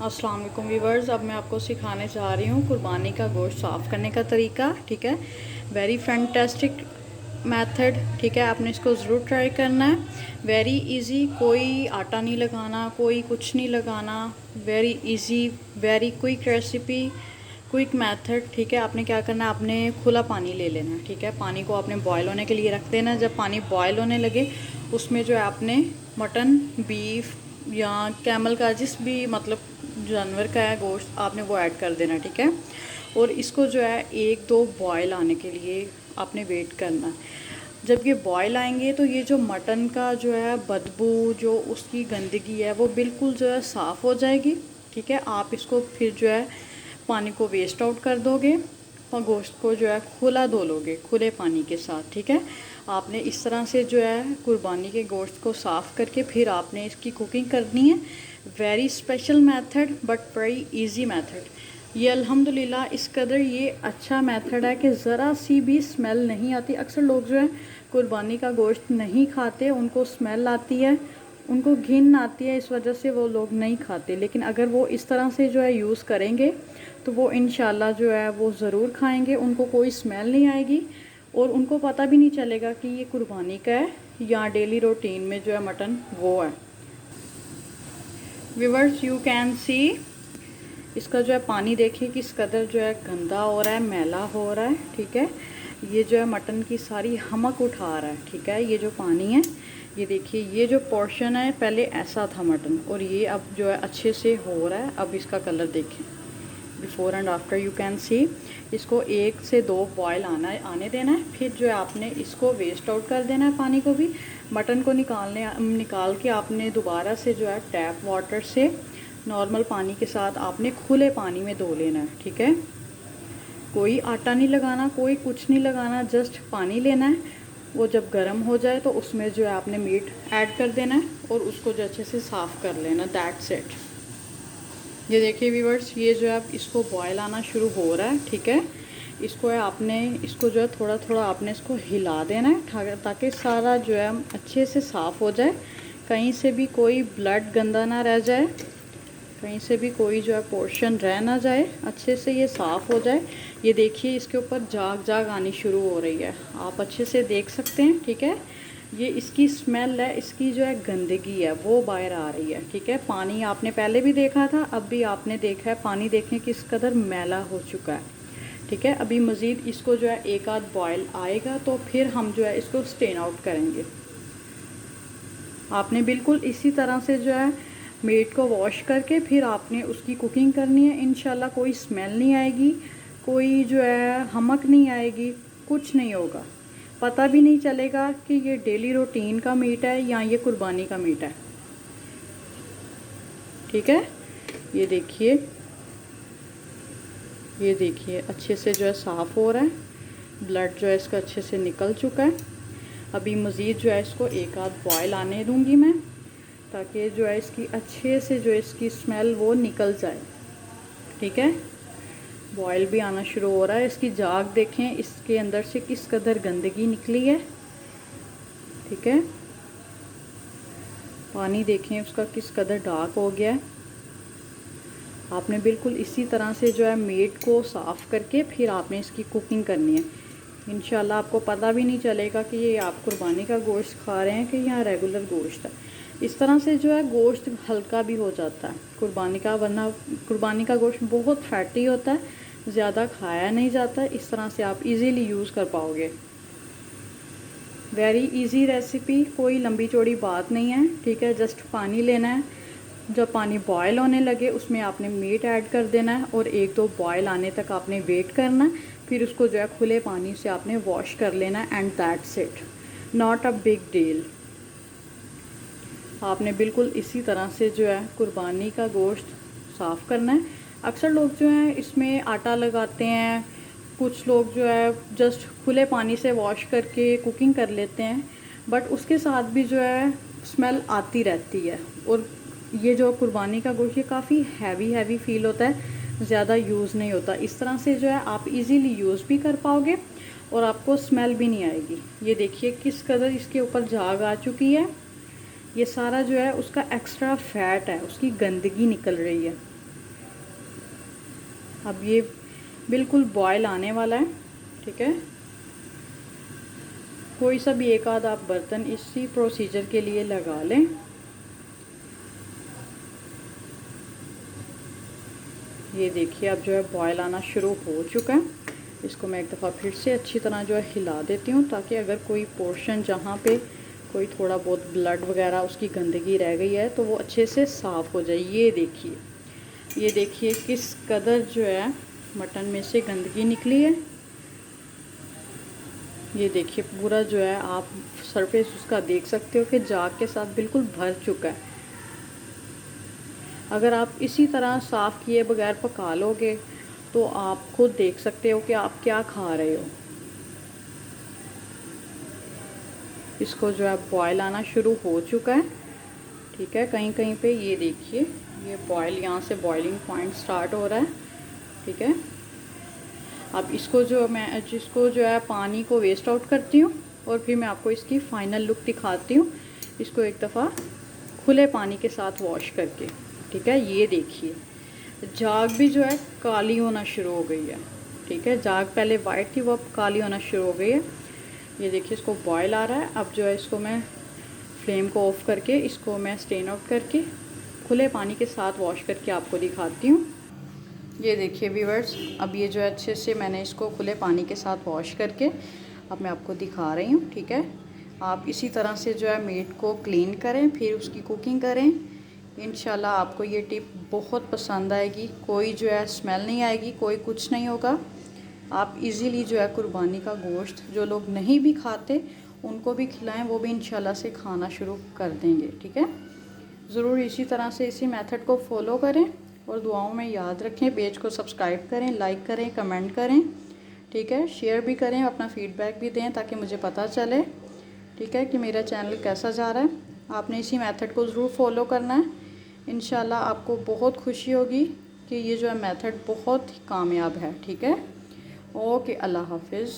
अस्सलाम वालेकुम व्यूवर्स। अब मैं आपको सिखाने जा रही हूँ कुर्बानी का गोश्त साफ़ करने का तरीका। ठीक है, वेरी फैंटास्टिक मेथड। ठीक है, आपने इसको ज़रूर ट्राई करना है। वेरी इजी, कोई आटा नहीं लगाना, कोई कुछ नहीं लगाना। Very easy, very quick recipe, quick method. ठीक है, आपने क्या करना है, आपने खुला पानी ले लेना है। ठीक है, पानी को आपने बॉयल होने के लिए रख देना है। जब पानी बॉयल होने लगे उसमें जो है आपने मटन, बीफ या कैमल का, जिस भी मतलब जानवर का है गोश्त, आपने वो ऐड कर देना। ठीक है, और इसको जो है 1-2 बॉयल आने के लिए आपने वेट करना है। जब ये बॉयल आएंगे तो ये जो मटन का जो है बदबू, जो उसकी गंदगी है, वो बिल्कुल जो है साफ़ हो जाएगी। ठीक है, आप इसको फिर जो है पानी को वेस्ट आउट कर दोगे और गोश्त को जो है खुला धो लोगे, खुले पानी के साथ। ठीक है, आपने इस तरह से जो है कुर्बानी के गोश्त को साफ़ करके फिर आपने इसकी कुकिंग करनी है। Very special method but very easy method. ये अल्हम्दुलिल्लाह इस कदर ये अच्छा मेथड है कि ज़रा सी भी स्मेल नहीं आती। अक्सर लोग जो है कुर्बानी का गोश्त नहीं खाते, उनको स्मेल आती है, उनको घिन आती है, इस वजह से वो लोग नहीं खाते। लेकिन अगर वो इस तरह से जो है यूज़ करेंगे तो वो इंशाल्लाह जो है वो ज़रूर खाएंगे, उनको कोई स्मेल नहीं आएगी और उनको पता भी नहीं चलेगा कि ये कुर्बानी का है या डेली रूटीन में जो है मटन वो है। व्यूअर्स, यू कैन सी इसका जो है पानी देखिए किस कदर जो है गंदा हो रहा है, मैला हो रहा है। ठीक है, ये जो है मटन की सारी हमक उठा रहा है। ठीक है, ये जो पानी है, ये देखिए, ये जो पोर्शन है पहले ऐसा था मटन और ये अब जो है अच्छे से हो रहा है। अब इसका कलर देखें, before and after you can see. इसको 1 से 2 बॉयल आने देना है, फिर जो है आपने इसको वेस्ट आउट कर देना है पानी को भी। मटन को निकाल के आपने दोबारा से जो है टैप वाटर से नॉर्मल पानी के साथ आपने खुले पानी में धो लेना है। ठीक है, कोई आटा नहीं लगाना, कोई कुछ नहीं लगाना, जस्ट पानी लेना है। वो जब गर्म हो जाए तो उसमें जो है आपने मीट ऐड कर देना है और उसको जो अच्छे से साफ़ कर लेना। That's it. ये देखिए व्यूअर्स, ये जो है इसको बॉयल आना शुरू हो रहा है। ठीक है, इसको है आपने इसको जो है थोड़ा थोड़ा आपने इसको हिला देना है ताकि सारा जो है अच्छे से साफ़ हो जाए, कहीं से भी कोई ब्लड गंदा ना रह जाए, कहीं से भी कोई जो है पोर्शन रह ना जाए, अच्छे से ये साफ़ हो जाए। ये देखिए इसके ऊपर जाग जाग आनी शुरू हो रही है, आप अच्छे से देख सकते हैं। ठीक है, ये इसकी स्मेल है, इसकी जो है गंदगी है वो बाहर आ रही है। ठीक है, पानी आपने पहले भी देखा था, अब भी आपने देखा है, पानी देखें किस कदर मैला हो चुका है। ठीक है, अभी मज़ीद इसको जो है 1-आध बॉयल आएगा तो फिर हम जो है इसको स्टेन आउट करेंगे। आपने बिल्कुल इसी तरह से जो है मीट को वॉश करके फिर आपने उसकी कुकिंग करनी है। इंशाल्लाह कोई स्मेल नहीं आएगी, कोई जो है हमक नहीं आएगी, कुछ नहीं होगा, पता भी नहीं चलेगा कि ये डेली रूटीन का मीट है या ये कुर्बानी का मीट है। ठीक है, ये देखिए, ये देखिए अच्छे से जो है साफ़ हो रहा है, ब्लड जो है इसका अच्छे से निकल चुका है। अभी मज़ीद जो है इसको 1-आध बॉयल आने दूंगी मैं, ताकि जो है इसकी अच्छे से जो इसकी स्मेल वो निकल जाए। ठीक है, बॉयल भी आना शुरू हो रहा है। इसकी जाग देखें, इसके अंदर से किस कदर गंदगी निकली है। ठीक है, पानी देखें उसका किस कदर डार्क हो गया है। आपने बिल्कुल इसी तरह से जो है मीट को साफ़ करके फिर आपने इसकी कुकिंग करनी है। इंशाल्लाह आपको पता भी नहीं चलेगा कि ये आप कुर्बानी का गोश्त खा रहे हैं कि यहाँ रेगुलर गोश्त है। इस तरह से जो है गोश्त हल्का भी हो जाता है कुर्बानी का, वरना कुर्बानी का गोश्त बहुत फैटी होता है, ज़्यादा खाया नहीं जाता। इस तरह से आप इजीली यूज़ कर पाओगे। वेरी इजी रेसिपी, कोई लंबी चौड़ी बात नहीं है। ठीक है, जस्ट पानी लेना है, जब पानी बॉयल होने लगे उसमें आपने मीट ऐड कर देना है और 1-2 बॉयल आने तक आपने वेट करना है। फिर उसको जो है खुले पानी से आपने वॉश कर लेना है and that's it, not a big deal. आपने बिल्कुल इसी तरह से जो है कुर्बानी का गोश्त साफ़ करना है। अक्सर लोग जो हैं इसमें आटा लगाते हैं, कुछ लोग जो है जस्ट खुले पानी से वॉश करके कुकिंग कर लेते हैं, बट उसके साथ भी जो है स्मेल आती रहती है। और ये जो कुर्बानी का गोश्त ये काफ़ी हैवी फील होता है, ज़्यादा यूज़ नहीं होता। इस तरह से जो है आप इजीली यूज़ भी कर पाओगे और आपको स्मेल भी नहीं आएगी। ये देखिए किस कदर इसके ऊपर झाग आ चुकी है, ये सारा जो है उसका एक्स्ट्रा फैट है, उसकी गंदगी निकल रही है। अब ये बिल्कुल बॉयल आने वाला है, ठीक है। कोई सा भी एक आध आप बर्तन इसी प्रोसीजर के लिए लगा लें। ये देखिए अब जो है बॉयल आना शुरू हो चुका है। इसको मैं एक दफ़ा फिर से अच्छी तरह जो है हिला देती हूँ, ताकि अगर कोई पोर्शन जहाँ पे कोई थोड़ा बहुत ब्लड वगैरह उसकी गंदगी रह गई है तो वो अच्छे से साफ़ हो जाए। ये देखिए किस कदर जो है मटन में से गंदगी निकली है। ये देखिए पूरा जो है आप सरफेस उसका देख सकते हो कि जाग के साथ बिल्कुल भर चुका है। अगर आप इसी तरह साफ़ किए बगैर पका लोगे तो आप खुद देख सकते हो कि आप क्या खा रहे हो। इसको जो है बॉयल आना शुरू हो चुका है, ठीक है। कहीं कहीं पे ये देखिए ये बॉयल, यहाँ से बॉइलिंग पॉइंट स्टार्ट हो रहा है, ठीक है। अब इसको जिसको जो है पानी को वेस्ट आउट करती हूँ और फिर मैं आपको इसकी फ़ाइनल लुक दिखाती हूँ। इसको एक दफ़ा खुले पानी के साथ वॉश करके, ठीक है। ये देखिए जाग भी जो है काली होना शुरू हो गई है, ठीक है। जाग पहले वाइट थी, वो अब काली होना शुरू हो गई है। ये देखिए इसको बॉयल आ रहा है। अब जो है इसको मैं फ्लेम को ऑफ़ करके इसको मैं स्टेन आउट करके खुले पानी के साथ वॉश करके आपको दिखाती हूँ। ये देखिए व्यूअर्स, अब ये जो है अच्छे से मैंने इसको खुले पानी के साथ वॉश करके अब मैं आपको दिखा रही हूँ, ठीक है। आप इसी तरह से जो है मीट को क्लीन करें, फिर उसकी कुकिंग करें। इंशाल्लाह आपको ये टिप बहुत पसंद आएगी। कोई जो है स्मेल नहीं आएगी, कोई कुछ नहीं होगा। आप इजीली जो है कुर्बानी का गोश्त जो लोग नहीं भी खाते उनको भी खिलाएं, वो भी इंशाल्लाह से खाना शुरू कर देंगे, ठीक है। ज़रूर इसी तरह से इसी मेथड को फॉलो करें और दुआओं में याद रखें। पेज को सब्सक्राइब करें, लाइक करें, कमेंट करें, ठीक है। शेयर भी करें, अपना फ़ीडबैक भी दें ताकि मुझे पता चले, ठीक है, कि मेरा चैनल कैसा जा रहा है। आपने इसी मेथड को ज़रूर फॉलो करना है। इंशाल्लाह आपको बहुत खुशी होगी कि ये जो है मेथड बहुत ही कामयाब है, ठीक है। ओके, अल्लाह हाफिज़।